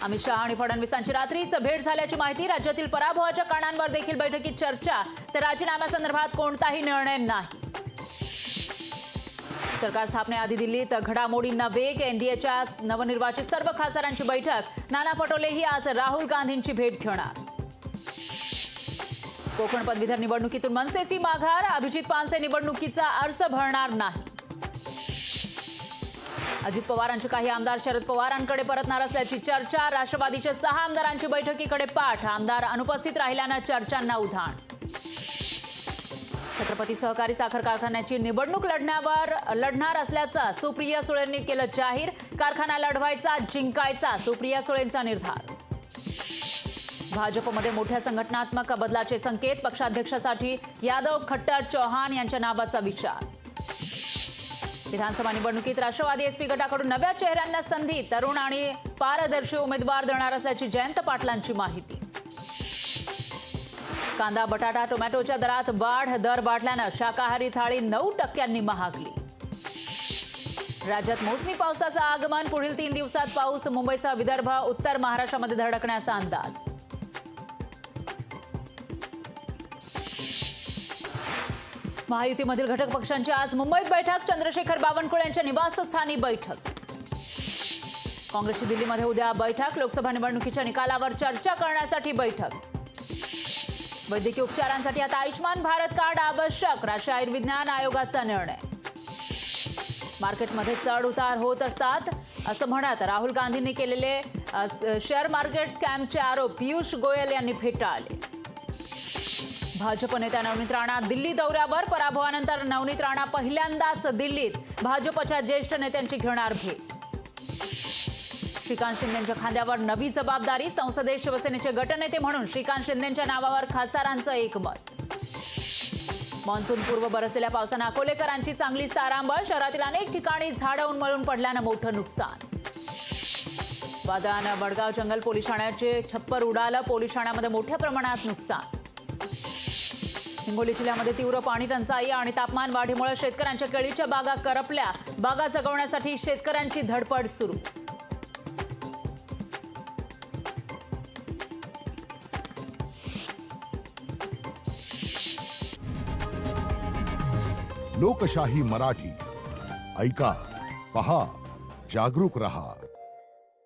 अमित शहा आणि फडणवीसांची रात्रीच भेट झाल्याची माहिती। राज्यातील पराभवाच्या कारणांवर देखील बैठकीत चर्चा, तर राजीनाम्यासंदर्भात कोणताही निर्णय नाही। सरकार स्थापनेआधी दिल्लीत घडामोडींना वेग। एनडीएच्या नवनिर्वाचित सर्व खासदारांची बैठक। नाना पटोलेही आज राहुल गांधींची भेट घेणार। कोकण पदवीधर निवडणुकीतून मनसेची माघार। अभिजित पानसे निवडणुकीचा अर्ज भरणार नाही। अजित पवारांचे काही आमदार शरद पवारांकडे परतणार असल्याची चर्चा। राष्ट्रवादीच्या 6 आमदारांची बैठकीकडे पाठ। आमदार अनुपस्थित राहिल्यानं चर्चांना उधाण। छत्रपती सहकारी साखर कारखान्याची निवडणूक लढणार असल्याचं सुप्रिया सुळेंनी केलं जाहीर। कारखाना लढवायचा, जिंकायचा, सुप्रिया सुळेंचा निर्धार। भाजपमध्ये मोठ्या संघटनात्मक बदलाचे संकेत। पक्षाध्यक्षासाठी यादव, खट्टर, चौहान यांच्या नावाचा विचार। विधानसभा निवडणुकीत राष्ट्रवादी एसपी गटाकडून नव्या चेहऱ्यांना संधी। तरुण आणि पारदर्शी उमेदवार देणार असल्याची जयंत पाटलांची माहिती। कांदा, बटाटा, टोमॅटोच्या दरात वाढ। दर वाढल्यानं शाकाहारी थाळी 9% महागली। राज्यात मोसमी पावसाचं आगमन। पुढील 3 दिवसात पाऊस। मुंबईसह विदर्भ, उत्तर महाराष्ट्रामध्ये धडकण्याचा अंदाज। महायुतीमधील घटक पक्षांची आज मुंबईत बैठक। चंद्रशेखर बावनकुळे यांच्या निवासस्थानी बैठक। काँग्रेसची दिल्लीमध्ये उद्या बैठक। लोकसभा निवडणुकीच्या निकालावर चर्चा करण्यासाठी बैठक। वैद्यकीय उपचारांसाठी आता आयुष्मान भारत कार्ड आवश्यक। राष्ट्रीय आयुर्विज्ञान आयोगाचा निर्णय। मार्केटमध्ये चढ उतार होत असतात असं म्हणत राहुल गांधींनी केलेले शेअर मार्केट स्कॅमचे आरोप पियुष गोयल यांनी फेटाळले। भाजप नेत्या नवनीत राणा दिल्ली दौऱ्यावर। पराभवानंतर नवनीत राणा पहिल्यांदाच दिल्लीत। भाजपच्या ज्येष्ठ नेत्यांची घेणार भेट। श्रीकांत शिंदेंच्या खांद्यावर नवी जबाबदारी। संसदेत शिवसेनेचे गटनेते म्हणून श्रीकांत शिंदेंच्या नावावर खासदारांचं एकमत। मान्सूनपूर्व बरसलेल्या पावसानं अकोलेकरांची चांगलीच तारांबळ। शहरातील अनेक ठिकाणी झाडं उन्मळून पडल्यानं मोठं नुकसान। वादळानं वडगाव जंगल पोलीस ठाण्याचे छप्पर उडालं। पोलीस ठाण्यामध्ये मोठ्या प्रमाणात नुकसान। हिंगोली जिल्ह्यामध्ये तीव्र पाणी टंचाई आणि तापमान वाढीमुळे शेतकऱ्यांच्या केळीच्या बागा करपल्या। बागा जगवण्यासाठी शेतकऱ्यांची धडपड सुरू। लोकशाही मराठी ऐका, पहा, जागरूक रहा।